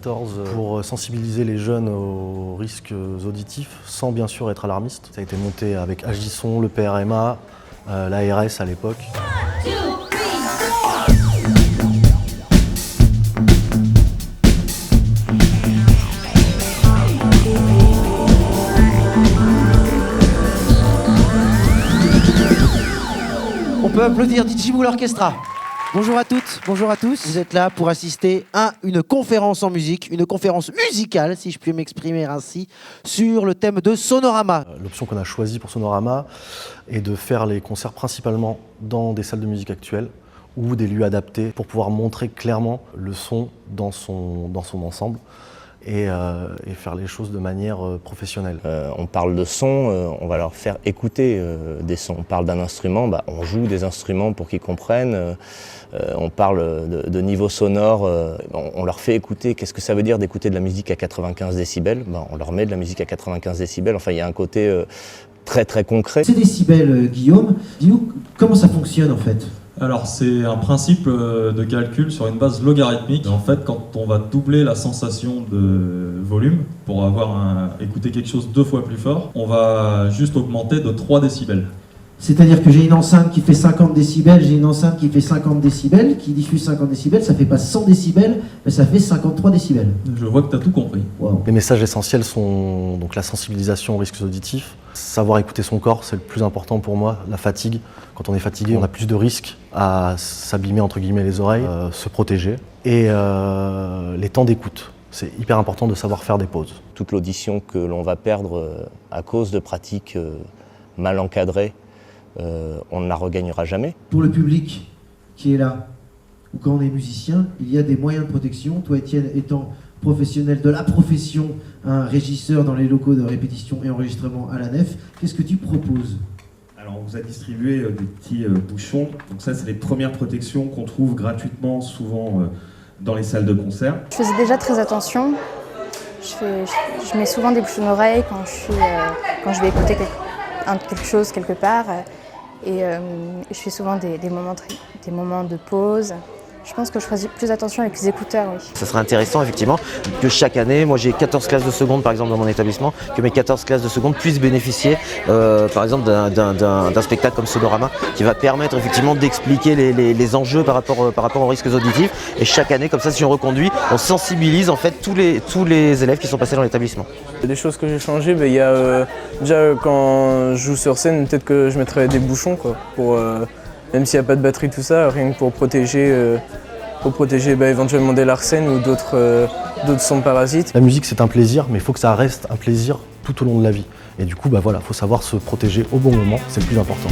2014 pour sensibiliser les jeunes aux risques auditifs sans bien sûr être alarmiste. Ça a été monté avec Agisson, le PRMA, l'ARS à l'époque. On peut applaudir Digimool Orchestra. Bonjour à toutes, bonjour à tous. Vous êtes là pour assister à une conférence en musique, une conférence musicale, si je puis m'exprimer ainsi, sur le thème de Sonorama. L'option qu'on a choisie pour Sonorama est de faire les concerts principalement dans des salles de musique actuelles ou des lieux adaptés pour pouvoir montrer clairement le son dans son ensemble. Et faire les choses de manière professionnelle. On parle de son, on va leur faire écouter des sons. On parle d'un instrument, on joue des instruments pour qu'ils comprennent. On parle de niveau sonore, on leur fait écouter. Qu'est-ce que ça veut dire d'écouter de la musique à 95 décibels? On leur met de la musique à 95 décibels. Enfin, il y a un côté très très concret. Ces décibels, Guillaume, dis-nous comment ça fonctionne en fait? Alors c'est un principe de calcul sur une base logarithmique. En fait, quand on va doubler la sensation de volume pour écouter quelque chose 2 fois plus fort, on va juste augmenter de 3 décibels. C'est-à-dire que j'ai une enceinte qui fait 50 décibels, j'ai une enceinte qui fait 50 décibels, qui diffuse 50 décibels, ça fait pas 100 décibels, mais ça fait 53 décibels. Je vois que tu as tout compris. Wow. Les messages essentiels sont donc la sensibilisation aux risques auditifs, savoir écouter son corps, c'est le plus important pour moi, la fatigue. Quand on est fatigué, on a plus de risques à s'abîmer entre guillemets les oreilles, se protéger. Et les temps d'écoute, c'est hyper important de savoir faire des pauses. Toute l'audition que l'on va perdre à cause de pratiques mal encadrées, on ne la regagnera jamais. Pour le public qui est là, ou quand on est musicien, il y a des moyens de protection. Toi, Étienne, étant professionnel de la profession, un régisseur dans les locaux de répétition et enregistrement à la Nef, qu'est-ce que tu proposes? Alors on vous a distribué des petits bouchons, donc ça c'est les premières protections qu'on trouve gratuitement souvent dans les salles de concert. Je faisais déjà très attention, je mets souvent des bouchons d'oreille quand je vais écouter quelque chose quelque part et je fais souvent des moments de pause. Je pense que je ferai plus attention avec les écouteurs, oui. Ça serait intéressant effectivement que chaque année, moi j'ai 14 classes de seconde par exemple dans mon établissement, que mes 14 classes de seconde puissent bénéficier par exemple d'un spectacle comme Sonorama qui va permettre effectivement d'expliquer les enjeux par rapport aux risques auditifs. Et chaque année, comme ça, si on reconduit, on sensibilise en fait tous les élèves qui sont passés dans l'établissement. Des choses que j'ai changées, il y a déjà quand je joue sur scène, peut-être que je mettrais des bouchons quoi, pour même s'il n'y a pas de batterie, tout ça, rien que pour protéger éventuellement des larcènes ou d'autres sons parasites. La musique c'est un plaisir, mais il faut que ça reste un plaisir tout au long de la vie. Et du coup, faut savoir se protéger au bon moment, c'est le plus important.